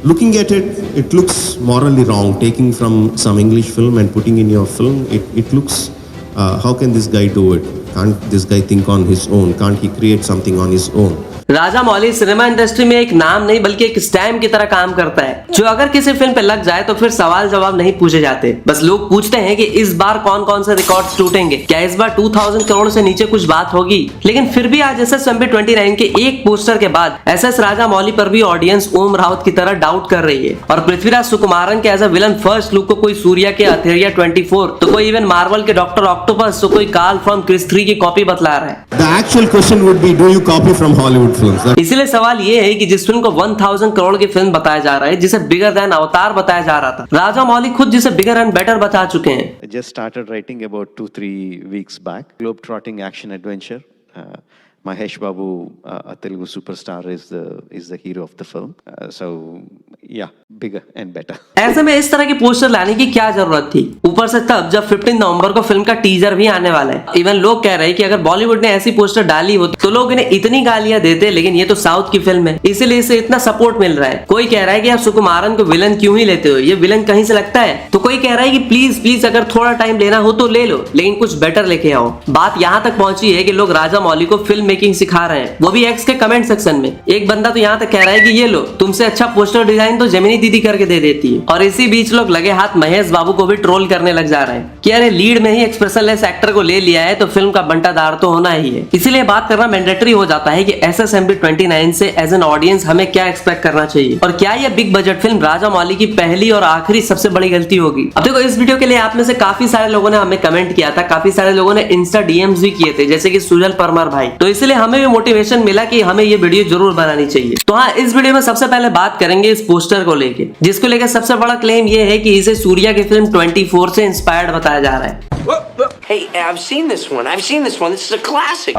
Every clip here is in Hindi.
Looking at it, it looks morally wrong. Taking from some English film and putting in your film, it looks. How can this guy do it? Can't this guy think on his own? Can't he create something on his own? Rajamouli cinema industry में एक नाम नहीं बल्कि एक स्टैम्प की तरह काम करता है, जो अगर किसी फिल्म पे लग जाए तो फिर सवाल जवाब नहीं पूछे जाते। बस लोग पूछते हैं कि इस बार कौन कौन से रिकॉर्ड्स टूटेंगे, क्या इस बार 2000 करोड़ से नीचे कुछ बात होगी। लेकिन फिर भी आज SSMB29 के एक पोस्टर के बाद SS राजा मौली पर भी ऑडियंस ओम राउत की तरह डाउट कर रही है। और पृथ्वीराज सुकुमारन के as a villain first look को कोई सूर्या के अथेरिया 24 तो कोई इवन मार्वल के डॉक्टर ऑक्टोपस तो कोई कार्ल फ्रॉम क्रिस 3 की कॉपी बतला रहा है। The actual question would be, do you copy from Hollywood films? इसलिए सवाल ये है कि जिस फिल्म को 1000 करोड़ की फिल्म बताया जा रहा है, जिसे बिगर देन अवतार बताया जा रहा था, राजा मौली खुद जिसे बिगर एंड बेटर बता चुके हैं। I just started writing about 2-3 weeks back. Globe-trotting action adventure. Mahesh Babu, a Telugu superstar, is the hero of the film. So yeah, bigger and better. ऐसे में इस तरह की पोस्टर लाने की क्या जरूरत थी, ऊपर से तब जब 15 नवंबर को फिल्म का टीजर भी आने वाला है। इवन लोग कह रहे हैं कि अगर बॉलीवुड ने ऐसी पोस्टर डाली होती तो लोग इन्हें इतनी गालियां देते, लेकिन ये तो साउथ की फिल्म है इसीलिए इसे इतना सपोर्ट मिल रहा है। कोई कह रहा है कि आप सुकुमारन को विलन क्यों ही लेते हो, ये विलन कहीं से लगता है। तो कोई कह रहा है कि प्लीज प्लीज अगर थोड़ा टाइम लेना हो तो ले लो, लेकिन कुछ बेटर लेके आओ। बात यहाँ तक पहुंची है कि लोग राजा मौली को फिल्म मेकिंग सिखा रहे हैं, वो भी एक्स के कमेंट सेक्शन में। एक बंदा तो यहाँ तक कह रहा है कि ये लो, तुमसे अच्छा पोस्टर डिजाइन तो जेमिनी दीदी करके दे देती है। और इसी बीच लोग लगे हाथ महेश बाबू को भी ट्रोल करने लग जा रहे हैं कि अरे लीड में ही एक्सप्रेशनलेस एक्टर को ले लिया है तो फिल्म का बंटादार तो होना ही है। इसीलिए बात करना मैंडेटरी हो जाता है कि SSMB29 से एज एन ऑडियंस हमें क्या एक्सपेक्ट करना चाहिए, और क्या यह बिग बजट फिल्म राजा मौली की पहली और आखिरी सबसे बड़ी गलती होगी। अब देखो, इस वीडियो के लिए आप में से काफी सारे लोगों ने हमें कमेंट किया था, काफी सारे लोगों ने इंस्टा DMs भी किए थे, जैसे कि सुजल परमार भाई। तो इसलिए हमें भी मोटिवेशन मिला कि हमें ये वीडियो जरूर बनानी चाहिए। तो हाँ, इस वीडियो में सबसे पहले बात करेंगे इस पोस्टर को लेके, जिसको लेकर सबसे बड़ा क्लेम ये है कि इसे सूर्या की फिल्म 24 से इंस्पायर्ड बताया जा रहा है। Hey, I've seen this one. This is a classic.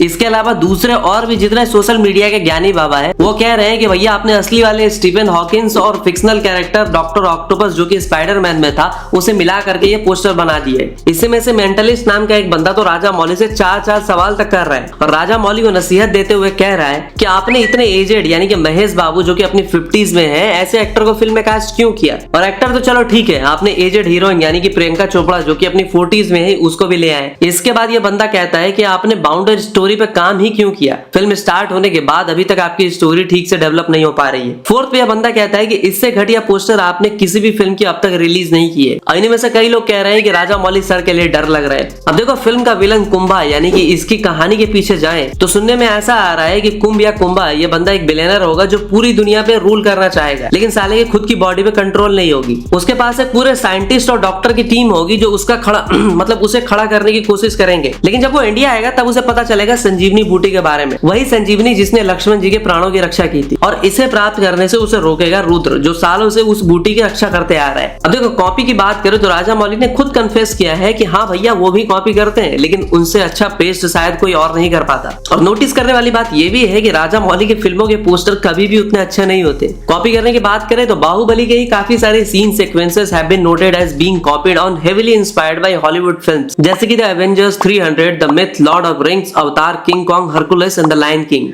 इसके अलावा दूसरे और भी जितने सोशल मीडिया के ज्ञानी बाबा हैं, वो कह रहे हैं कि भैया आपने असली वाले स्टीफन हॉकिंस और फिक्शनल कैरेक्टर डॉक्टर ऑक्टोपस जो कि स्पाइडरमैन में था उसे मिला करके ये पोस्टर बना दिए। इसमें से मेंटलिस्ट नाम का एक बंदा तो राजा मौली से चार सवाल तक कर रहा है, और राजा मौली को नसीहत देते हुए कह रहा है कि आपने इतने एजेड यानी कि महेश बाबू जो कि अपनी 50s में है, ऐसे एक्टर को फिल्म में कास्ट क्यों किया। और एक्टर तो चलो ठीक है, आपने एजेड हीरोइन यानी कि प्रियंका चोपड़ा जो कि अपनी 40s में है उसको भी ले आए। इसके बाद ये बंदा कहता है कि आपने बाउंडर स्टोरी पे काम ही क्यों किया, फिल्म स्टार्ट होने के बाद अभी तक आपकी स्टोरी ठीक से डेवलप नहीं हो पा रही है। फोर्थ पे यह बंदा कहता है कि इससे घटिया पोस्टर आपने किसी भी फिल्म की अब तक रिलीज नहीं की है। और इनमें से कई लोग कह रहे हैं कि राजा मौली सर के लिए डर लग रहा है। अब देखो, फिल्म का विलन कुंभा यानी कि इसकी कहानी के पीछे जाएं तो सुनने में ऐसा आ रहा है कि कुंभ या कुंभा ये बंदा एक बिलियनर होगा जो पूरी दुनिया पे रूल करना चाहेगा, लेकिन साले की खुद की बॉडी पे कंट्रोल नहीं होगी। उसके पास एक पूरे साइंटिस्ट और डॉक्टर की टीम होगी जो उसका खड़ा मतलब उसे खड़ा करने की कोशिश करेंगे, लेकिन जब वो इंडिया आएगा तब उसे पता चलेगा संजीवनी बूटी के बारे में, वही संजीवनी जिसने लक्ष्मण जी के प्राणों की रक्षा की थी। और इसे प्राप्त करने से उसे रोकेगा रुद्र जो सालों से उस बूटी की रक्षा करते आ रहा है। अब देखो, कॉपी की बात करें तो राजा मौली ने खुद कन्फेस किया है कि हाँ भैया वो भी कॉपी करते हैं, लेकिन उनसे अच्छा पेस्ट शायद कोई और नहीं कर पाता। और नोटिस करने वाली बात यह भी है कि राजा मौली की फिल्मों के पोस्टर कभी भी उतने अच्छे नहीं होते। कॉपी करने की बात करें तो बाहुबली के ही काफी सारे scene sequences have been noted as being copied on heavily inspired by Hollywood films, जैसे कि the Avengers 300, the Myth, Lord of Rings, Avatar, King Kong, Hercules and the Lion King.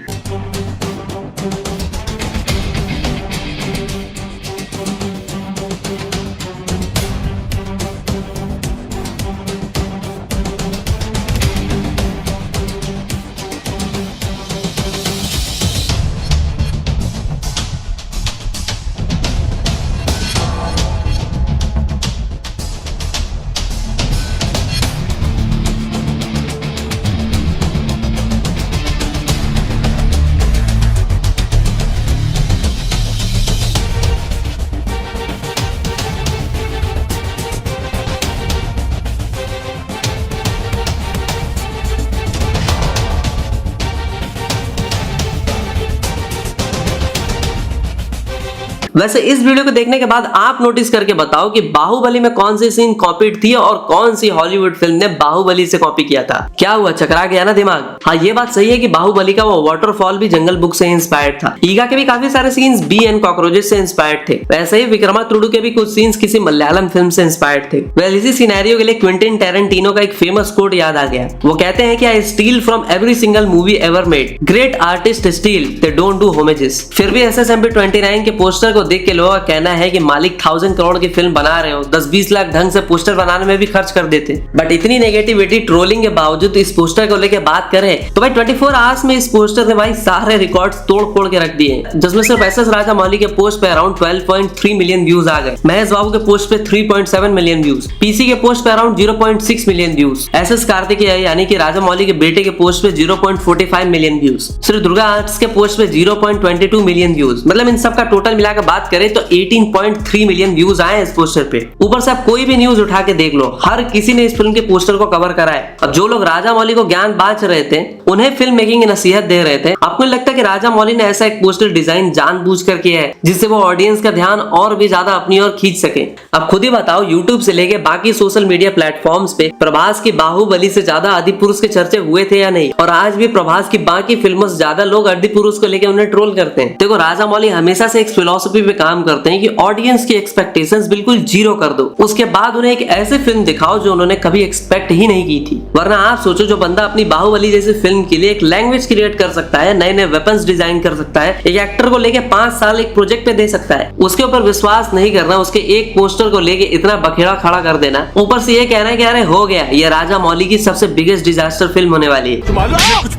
वैसे इस वीडियो को देखने के बाद आप नोटिस करके बताओ कि बाहुबली में कौन सी सीन कॉपीड थी और कौन सी हॉलीवुड फिल्म ने बाहुबली से कॉपी किया था। क्या हुआ, चकरा गया ना दिमाग? हाँ, ये बात सही है कि बाहुबली का वो वाटरफॉल भी जंगल बुक से इंस्पायर्ड था। ईगा के भी काफी सारे सीन्स बी एंड कॉकरोचेस से इंस्पायर्ड थे। वैसे ही विक्रमातुडु के भी कुछ सीन्स किसी मलयालम फिल्म से इंस्पायर्ड थे। वेल, इसी सिनेरियो के लिए क्विंटिन टेरेंटिनो का एक फेमस कोट याद आ गया। वो कहते हैं कि I steal from every single movie ever made, great artist steal, they don't do homages. फिर भी SSMP 29 के पोस्टर को देख के लोगों का कहना है कि मालिक 1000 करोड़ की फिल्म बना रहे हो, 10-20 लाख ढंग से पोस्टर बनाने में भी खर्च कर देते। बट इतनी नेगेटिविटी ट्रोलिंग के बावजूद इस पोस्टर को लेकर बात करें तो भाई 24 आवर्स में इस पोस्टर ने भाई सारे रिकॉर्ड्स तोड़ फोड़ के रख दिए, जिसमें सिर्फ SS राजामौली के पोस्ट पे अराउंड 12.3 मिलियन व्यूज आ गए, महेश बाबू के पोस्ट पे 3.7 मिलियन व्यूज, PC के पोस्ट पे around 0.6 million views, SS Kartikeya यानी कि राजामौली के बेटे के पोस्ट पे 0.45 million views, Shri Durga arts के पोस्ट पे 0.22 मिलियन व्यूज। मतलब इन सब का टोटल मिलाकर बात करें तो 18.3 मिलियन व्यूज आए इस पोस्टर पे। ऊपर से आप कोई भी न्यूज उठा के देख लो, हर किसी ने इस फिल्म के पोस्टर को कवर करा है। अब जो लोग राजामौली को ज्ञान बांट रहे थे, उन्हें फिल्म मेकिंग की नसीहत दे रहे थे, आपको लगता है कि राजामौली ने ऐसा एक पोस्टर डिजाइन जानबूझकर किया है जिससे वो ऑडियंस का ध्यान और भी ज्यादा अपनी ओर खींच सके? अब खुद ही बताओ, यूट्यूब से लेके बाकी सोशल मीडिया प्लेटफॉर्म्स पे प्रभास की बाहुबली से ज्यादा आदिपुरुष के चर्चे हुए थे या नहीं? और आज भी प्रभास की बाकी फिल्मों से ज्यादा लोग आदिपुरुष को लेके उन्हें ट्रोल करते हैं। देखो, राजामौली हमेशा से एक फिलॉसफी पे काम करते हैं कि ऑडियंस की एक्सपेक्टेशंस बिल्कुल जीरो कर दो, उसके बाद उन्हें एक ऐसी फिल्म दिखाओ जो उन्होंने कभी एक्सपेक्ट ही नहीं की थी। वरना आप सोचो, जो बंदा अपनी बाहुबली जैसी फिल्म के लिए एक लैंग्वेज क्रिएट कर सकता है, नए नए वेपन्स डिजाइन कर सकता है, एक एक्टर को लेके 5 साल एक प्रोजेक्ट पे दे सकता है, उसके ऊपर विश्वास नहीं करना, उसके एक पोस्टर को लेके इतना बखेड़ा खड़ा कर देना, ऊपर से ये कहना है कि अरे हो गया, ये राजामौली की सबसे बिगेस्ट डिजास्टर फिल्म होने वाली है। कुछ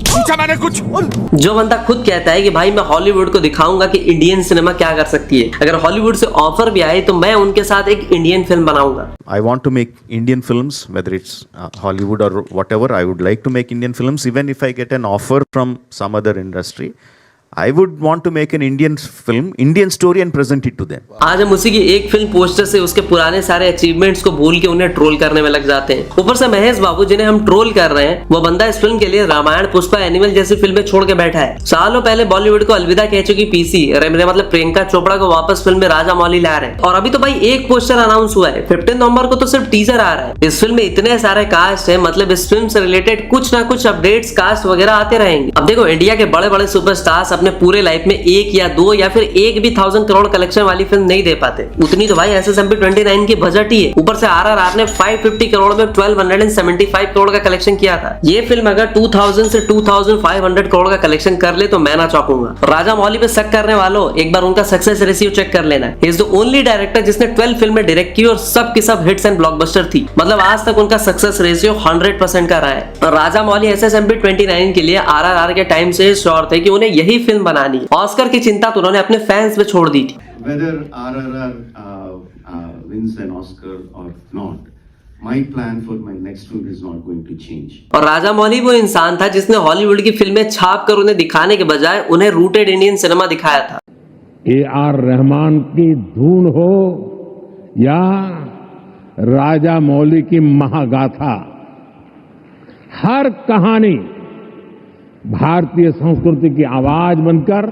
पूछा मैंने कुछ। जो बंदा खुद कहता है कि भाई मैं हॉलीवुड को दिखाऊंगा कि इंडियन सिनेमा क्या कर सकती है, अगर हॉलीवुड से ऑफर भी आए तो मैं उनके साथ एक इंडियन फिल्म बनाऊंगा। I want to make Indian films, whether it's Hollywood or whatever. I would like to make Indian films, even if I get an offer from some other industry. I would want to make an Indian film, Indian story and present it to them. आज हम उसी की एक फिल्म पोस्टर से उसके पुराने सारे अचीवमेंट्स को भूल के उन्हें ट्रोल करने में लग जाते हैं। ऊपर से महेश बाबू, जिन्हें हम ट्रोल कर रहे हैं, वो बंदा इस फिल्म के लिए रामायण, पुष्पा, एनिमल जैसी फिल्में छोड़ के बैठा है। सालों पहले बॉलीवुड को अलविदा कह चुकी PC मतलब प्रियंका चोपड़ा को वापस फिल्म में राजामौली ला रहे हैं। और अभी तो भाई एक पोस्टर अनाउंस हुआ है, 15 नवंबर को तो सिर्फ टीजर आ रहा है। इस फिल्म में इतने सारे कास्ट है, मतलब इस फिल्म से रिलेटेड कुछ ना कुछ अपडेट्स, कास्ट वगैरह आते रहेंगे। अब देखो, इंडिया के बड़े बड़े सुपरस्टार्स अपने पूरे लाइफ में एक या दो या फिर एक भी 1000 करोड़ कलेक्शन वाली फिल्म नहीं दे पाते, उतनी तो भाई SSMP 29 की बजट ही है। ऊपर से RRR ने 550 करोड़ में 1275 करोड़ का कलेक्शन किया था। ये फिल्म अगर 2000 से 2500 करोड़ का कलेक्शन कर ले तो मैं ना चौंकूंगा। राजामौली पे शक करने वालों, एक बार उनका सक्सेस रेशियो चेक कर लेना। He is the only director जिसने 12 फिल्में डायरेक्ट की और सब की सब हिट्स एंड ब्लॉकबस्टर थी। मतलब आज तक उनका सक्सेस रेशियो 100% का रहा है। राजामौली SSMP 29 के लिए RRR के टाइम से श्योर थे कि उन्हें यही फिल्म बनानी है। ऑस्कर की चिंता तो उन्होंने अपने फैंस पे छोड़ दी थी। Whether RRR wins an Oscar or not, my plan for my next film is not going to change. और राजामौली वो इंसान था जिसने हॉलीवुड की फिल्में छाप कर उन्हें दिखाने के बजाय उन्हें रूटेड इंडियन सिनेमा दिखाया था। AR रहमान की धुन हो या राजामौली की महागाथा, हर कहानी भारतीय संस्कृति की आवाज बनकर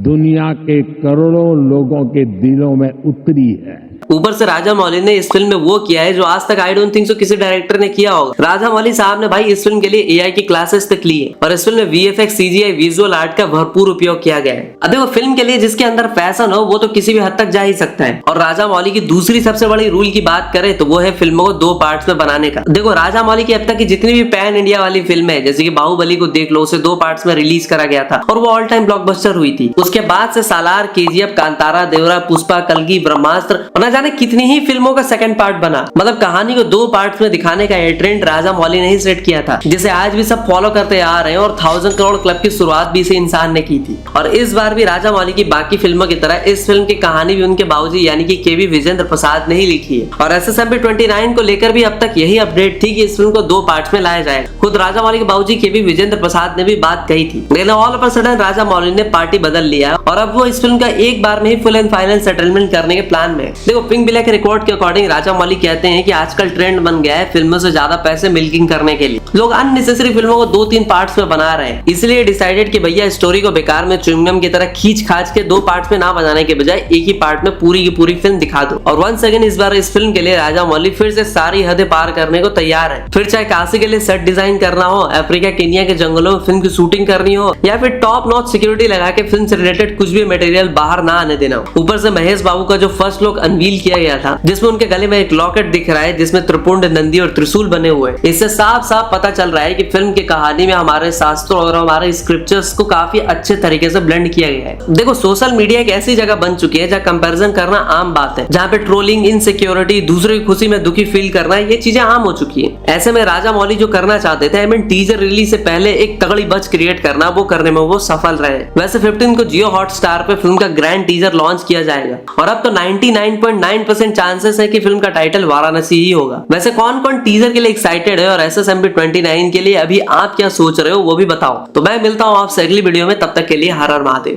दुनिया के करोड़ों लोगों के दिलों में उतरी है। ऊपर से राजामौली ने इस फिल्म में वो किया है जो आज तक आई डोंट थिंक सो किसी डायरेक्टर ने किया होगा। राजामौली साहब ने भाई इस फिल्म के लिए AI की क्लासेस तक ली है और इस फिल्म में VFX, CGI, विजुअल आर्ट का भरपूर उपयोग किया गया है। अब देखो, फिल्म के लिए जिसके अंदर पैशन हो वो तो किसी भी हद तक जा ही सकता है। और राजामौली की दूसरी सबसे बड़ी रूल की बात करें तो वो है फिल्मों को 2 पार्ट्स में बनाने का। देखो, राजामौली की अब तक की जितनी भी पैन इंडिया वाली फिल्म है, जैसे कि बाहुबली को देख लो, उसे 2 पार्ट्स में रिलीज करा गया था और वो ऑल टाइम ब्लॉकबस्टर हुई थी। उसके बाद से सालार, KGF, कांतारा, देवरा, पुष्पा, कल्कि, ब्रह्मास्त्र और न जाने कितनी ही फिल्मों का सेकंड पार्ट बना। मतलब कहानी को 2 पार्ट्स में दिखाने का ये ट्रेंड राजामौली ने ही सेट किया था, जिसे आज भी सब फॉलो करते आ रहे हैं। और 1000 करोड़ क्लब की शुरुआत भी इसी इंसान ने की थी। और इस बार भी राजामौली की बाकी फिल्मों की तरह इस फिल्म की कहानी भी उनके बाबूजी यानी कि KV विजेंद्र प्रसाद ने ही लिखी है। और SSMP 29 को लेकर भी अब तक यही अपडेट थी कि इस फिल्म को 2 पार्ट्स में लाया जाएगा। खुद राजामौली के बाबूजी KV विजेंद्र प्रसाद ने भी बात कही थी, लेकिन all of a sudden Rajamouli ने पार्टी बदल लिया और अब वो इस फिल्म का एक बार में ही फुल एंड फाइनल सेटलमेंट करने के प्लान में। देखो, देखो पिंक ब्लैक के रिकॉर्ड के अकॉर्डिंग राजा मौली कहते हैं कि आजकल ट्रेंड बन गया है फिल्मों से ज्यादा पैसे मिल्किंग करने के लिए। लोग अननेसेसरी फिल्मों को 2-3 पार्ट्स में बना रहे हैं, इसलिए डिसाइडेड कि भैया स्टोरी को बेकार में च्युइंगम की तरह खींच खाच के 2 पार्ट्स में ना बनाने के बजाय एक ही पार्ट में पूरी की पूरी फिल्म दिखा दो। और वंस अगेन इस बार इस फिल्म के लिए राजा मौली फिर से सारी हदें पार करने को तैयार है। फिर चाहे काशी के लिए सेट डिजाइन करना हो, अफ्रीका केनिया के जंगलों में फिल्म की शूटिंग करनी हो, या फिर टॉप नॉच सिक्योरिटी लगा के फिल्म से रिलेटेड कुछ भी मटेरियल बाहर ना आने देना हो। ऊपर से महेश बाबू का जो फर्स्ट लुक अनवील किया गया था, जिसमें उनके गले में एक लॉकेट दिख रहा है जिसमें त्रिपुंड, नंदी और त्रिशूल बने हुए, इससे साफ साफ पता चल रहा है कि फिल्म की कहानी में हमारे शास्त्रों और हमारे स्क्रिप्चर्स को काफी अच्छे तरीके से ब्लेंड किया गया है। देखो सोशल मीडिया एक ऐसी जगह बन चुकी है जहाँ कंपैरिजन करना आम बात है, जहाँ पे ट्रोलिंग, इनसिक्योरिटी, दूसरे की खुशी में दुखी फील करना, ये चीजें आम हो चुकी है। ऐसे में राजा मौली जो करना चाहते थे, टीजर रिलीज से पहले एक तगड़ी बज क्रिएट करना, वो करने में वो सफल रहे। वैसे 15 को जियो हॉटस्टार पे फिल्म का ग्रैंड टीजर लॉन्च किया जाएगा और अब तो 99.9% चांसेस है कि फिल्म का टाइटल वाराणसी ही होगा। वैसे कौन कौन टीजर के लिए एक्साइटेड है और SSMP 29 के लिए अभी आप क्या सोच रहे हो वो भी बताओ। तो मैं मिलता हूँ आपसे अगली वीडियो में, तब तक के लिए हर हर महादेव।